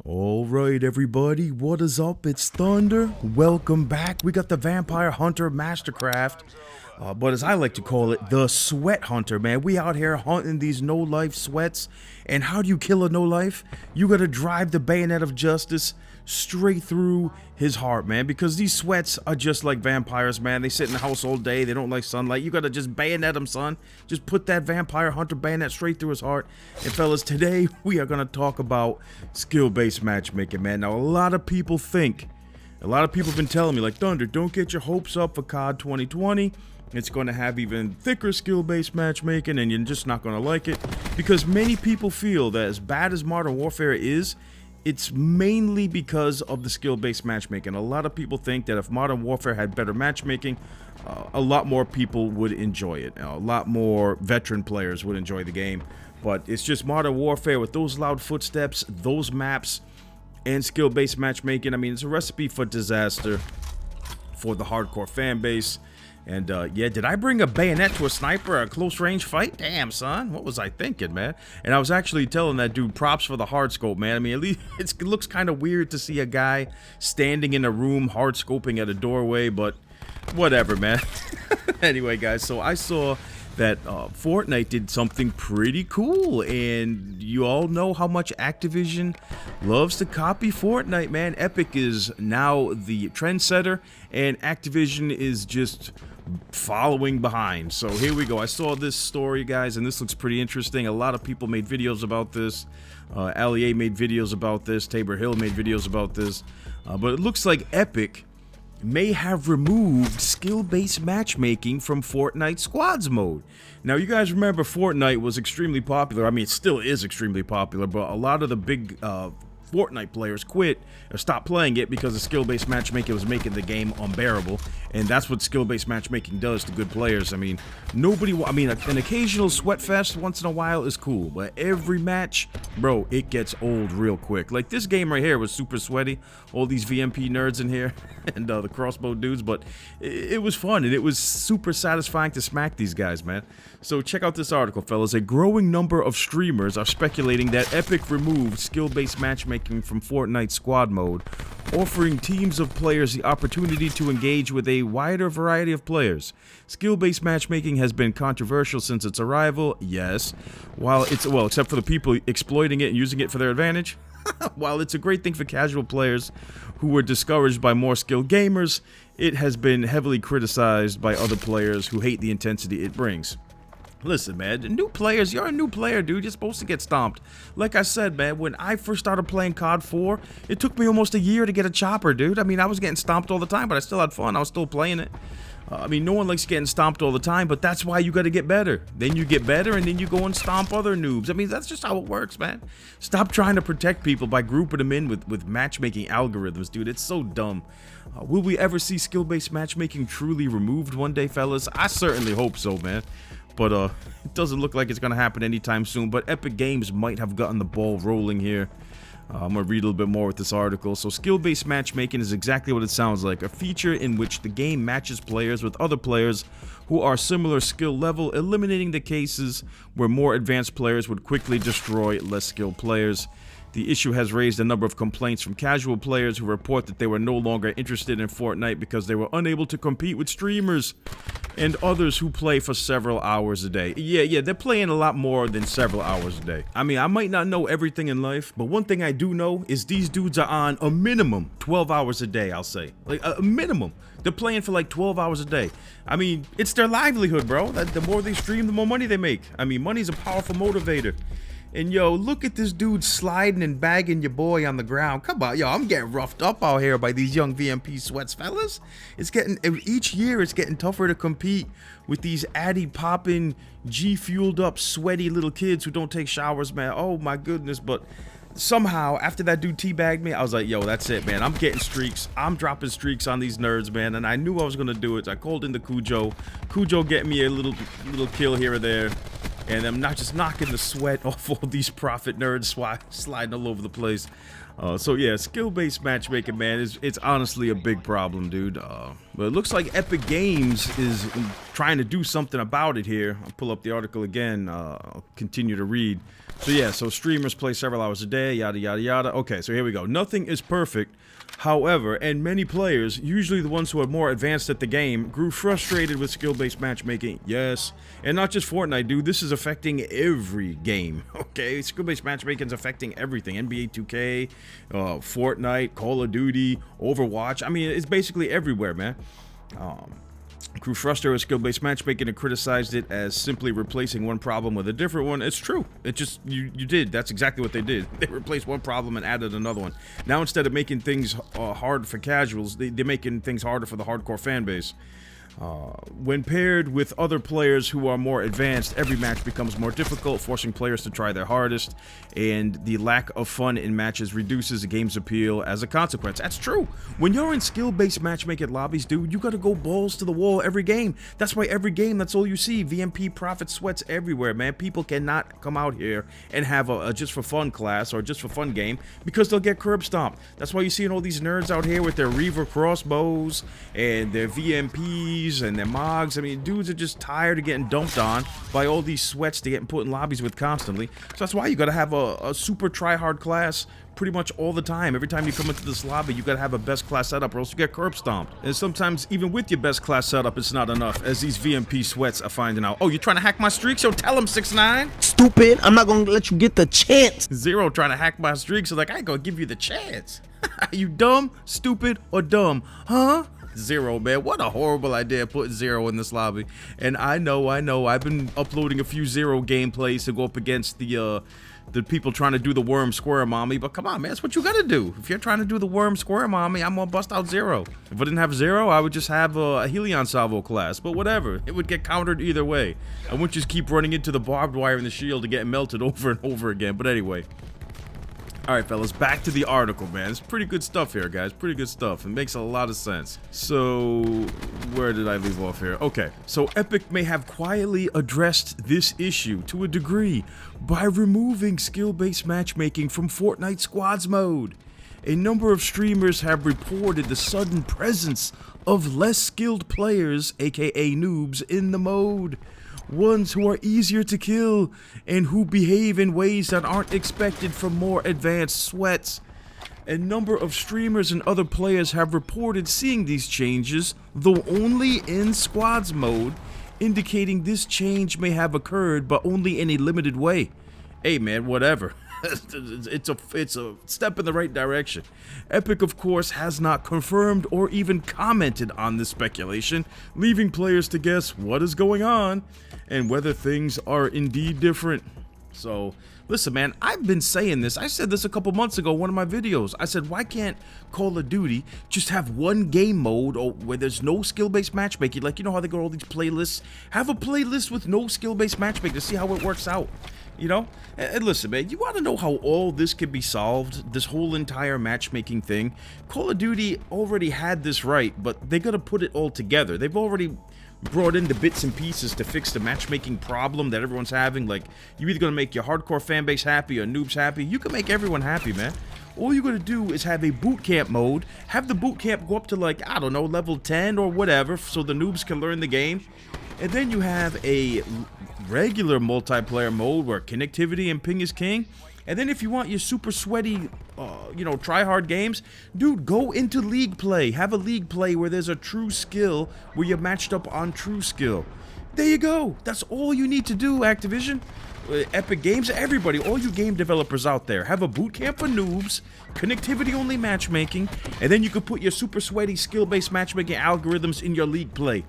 All right, everybody, what is up? It's Thunder. Welcome back. We got the Vampire Hunter Mastercraft, but as I like to call it, the Sweat Hunter, man. We out here hunting these no-life sweats, and how do you kill a no-life? You gotta drive the bayonet of justice straight through his heart, man, because these sweats are just like vampires, man. They sit in the house all day. They don't like sunlight. You gotta just bayonet them, son. Just put that Vampire Hunter bayonet straight through his heart. And fellas, today we are gonna talk about skill-based matchmaking, man. Now, a lot of people have been telling me, like, Thunder, don't get your hopes up for COD 2020. It's going to have even thicker skill-based matchmaking, and you're just not going to like it, because many people feel that as bad as Modern Warfare is, it's mainly because of the skill-based matchmaking. A lot of people think that if Modern Warfare had better matchmaking, a lot more people would enjoy it. A lot more veteran players would enjoy the game. But it's just Modern Warfare with those loud footsteps, those maps, and skill-based matchmaking. I mean, it's a recipe for disaster for the hardcore fan base. And yeah, did I bring a bayonet to a sniper at a close range fight? Damn, son, what was I thinking, man? And I was actually telling that dude props for the hard scope, man. I mean, at least it looks kind of weird to see a guy standing in a room hard scoping at a doorway, but whatever, man. Anyway, guys, so I saw that Fortnite did something pretty cool, and you all know how much Activision loves to copy Fortnite, man. Epic is now the trendsetter, and Activision is just following behind. So here we go. I saw this story, guys, and this looks pretty interesting. A lot of people made videos about this. Allier made videos about this. Tabor Hill made videos about this. But it looks like Epic may have removed skill-based matchmaking from Fortnite Squads mode. Now, you guys remember Fortnite was extremely popular. I mean, it still is extremely popular, but a lot of the big Fortnite players quit or stopped playing it because the skill-based matchmaking was making the game unbearable, and that's what skill-based matchmaking does to good players. I mean, an occasional sweat fest once in a while is cool, but every match, bro, it gets old real quick. Like this game right here was super sweaty, all these VMP nerds in here, and the crossbow dudes, but it was fun, and it was super satisfying to smack these guys, man. So check out this article, fellas. A growing number of streamers are speculating that Epic removed skill-based matchmaking from Fortnite Squad mode, offering teams of players the opportunity to engage with a wider variety of players. Skill-based matchmaking has been controversial since its arrival, yes, except for the people exploiting it and using it for their advantage. While it's a great thing for casual players who were discouraged by more skilled gamers, it has been heavily criticized by other players who hate the intensity it brings. Listen, man, the new players, you're a new player, dude. You're supposed to get stomped. Like I said, man, when I first started playing COD 4, it took me almost a year to get a chopper, dude. I mean, I was getting stomped all the time, but I still had fun. I was still playing it. I mean, no one likes getting stomped all the time, but that's why you got to get better. Then you get better, and then you go and stomp other noobs. I mean, that's just how it works, man. Stop trying to protect people by grouping them in with matchmaking algorithms, dude. It's so dumb. Will we ever see skill-based matchmaking truly removed one day, fellas? I certainly hope so, man. But it doesn't look like it's going to happen anytime soon. But Epic Games might have gotten the ball rolling here. I'm going to read a little bit more with this article. So skill-based matchmaking is exactly what it sounds like. A feature in which the game matches players with other players who are similar skill level, eliminating the cases where more advanced players would quickly destroy less skilled players. The issue has raised a number of complaints from casual players who report that they were no longer interested in Fortnite because they were unable to compete with streamers and others who play for several hours a day. Yeah, they're playing a lot more than several hours a day. I mean, I might not know everything in life, but one thing I do know is these dudes are on a minimum 12 hours a day, I'll say. Like, a minimum. They're playing for like 12 hours a day. I mean, it's their livelihood, bro. The more they stream, the more money they make. I mean, money's a powerful motivator. And yo, look at this dude sliding and bagging your boy on the ground. Come on, yo, I'm getting roughed up out here by these young VMP sweats, fellas. Each year it's getting tougher to compete with these addy popping, G-fueled up, sweaty little kids who don't take showers, man. Oh my goodness, but somehow, after that dude teabagged me, I was like, yo, that's it, man. I'm getting streaks. I'm dropping streaks on these nerds, man, and I knew I was gonna do it. So I called in the Cujo. Cujo getting me a little kill here or there. And I'm not just knocking the sweat off all these profit nerds sliding all over the place. So yeah, skill-based matchmaking, man, it's honestly a big problem, dude. But it looks like Epic Games is trying to do something about it here. I'll pull up the article again. I'll continue to read. So yeah, so streamers play several hours a day, yada yada yada. Okay, so here we go. Nothing is perfect. However, and many players, usually the ones who are more advanced at the game, grew frustrated with skill-based matchmaking. Yes, and not just Fortnite, dude. This is affecting every game, okay? Skill-based matchmaking is affecting everything. NBA 2K, Fortnite, Call of Duty, Overwatch. I mean, it's basically everywhere, man. Grew frustrated with skill-based matchmaking and criticized it as simply replacing one problem with a different one. It's true. It just, you did. That's exactly what they did. They replaced one problem and added another one. Now instead of making things hard for casuals, they're making things harder for the hardcore fan base. When paired with other players who are more advanced, every match becomes more difficult, forcing players to try their hardest, and the lack of fun in matches reduces the game's appeal as a consequence. That's true. When you're in skill-based matchmaking lobbies, dude, you gotta go balls to the wall every game. That's why every game, that's all you see. VMP, profit, sweats everywhere, man. People cannot come out here and have a just for fun class or just for fun game because they'll get curb stomped. That's why you're seeing all these nerds out here with their Reaver crossbows and their VMPs and their mogs. I mean, dudes are just tired of getting dumped on by all these sweats they're getting put in lobbies with constantly. So that's why you gotta have a super try-hard class pretty much all the time. Every time you come into this lobby, you gotta have a best class setup or else you get curb stomped. And sometimes even with your best class setup, it's not enough, as these VMP sweats are finding out. Oh, you're trying to hack my streaks? Yo, tell him, 6ix9ine. Stupid, I'm not gonna let you get the chance. Zero trying to hack my streaks, so like, I ain't gonna give you the chance. You dumb, stupid, or dumb? Huh? Zero, man. What a horrible idea putting Zero in this lobby. And I know. I've been uploading a few Zero gameplays to go up against the people trying to do the worm square mommy. But come on, man, that's what you gotta do. If you're trying to do the worm square mommy, I'm gonna bust out Zero. If I didn't have Zero, I would just have a Helion Salvo class. But whatever, it would get countered either way. I wouldn't just keep running into the barbed wire and the shield and getting melted over and over again. But anyway. Alright, fellas, back to the article, man. It's pretty good stuff here, guys. Pretty good stuff. It makes a lot of sense. So, where did I leave off here? Okay, so Epic may have quietly addressed this issue to a degree by removing skill-based matchmaking from Fortnite Squads mode. A number of streamers have reported the sudden presence of less skilled players, aka noobs, in the mode. Ones who are easier to kill and who behave in ways that aren't expected from more advanced sweats. A number of streamers and other players have reported seeing these changes, though only in squads mode, indicating this change may have occurred but only in a limited way. Hey man, whatever. It's a step in the right direction. Epic, of course, has not confirmed or even commented on this speculation, leaving players to guess what is going on and whether things are indeed different. So, listen, man, I've been saying this. I said this a couple months ago in one of my videos. I said, why can't Call of Duty just have one game mode where there's no skill-based matchmaking? Like, you know how they go all these playlists? Have a playlist with no skill-based matchmaking to see how it works out. You know? And listen, man, you want to know how all this could be solved? This whole entire matchmaking thing? Call of Duty already had this right, but they gotta put it all together. They've already brought in the bits and pieces to fix the matchmaking problem that everyone's having. Like, you're either gonna make your hardcore fan base happy or noobs happy. You can make everyone happy, man. All you gotta do is have a boot camp mode, have the boot camp go up to, like, I don't know, level 10 or whatever, so the noobs can learn the game. And then you have a regular multiplayer mode where connectivity and ping is king. And then if you want your super sweaty, you know, try-hard games, dude, go into league play. Have a league play where there's a true skill, where you're matched up on true skill. There you go. That's all you need to do, Activision. Epic Games, everybody, all you game developers out there, have a boot camp for noobs, connectivity-only matchmaking, and then you can put your super sweaty skill-based matchmaking algorithms in your league play.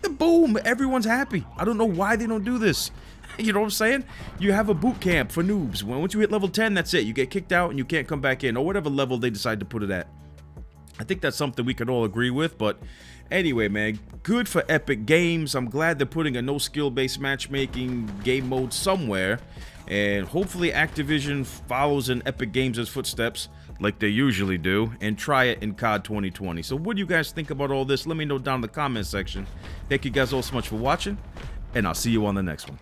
And boom, everyone's happy. I don't know why they don't do this. You know what I'm saying? You have a boot camp for noobs. Once you hit level 10, that's it. You get kicked out and you can't come back in, or whatever level they decide to put it at. I think that's something we could all agree with, but anyway, man, good for Epic Games. I'm glad they're putting a no skill-based matchmaking game mode somewhere, and hopefully Activision follows in Epic Games' footsteps like they usually do, and try it in COD 2020. So what do you guys think about all this? Let me know down in the comment section. Thank you guys all so much for watching, and I'll see you on the next one.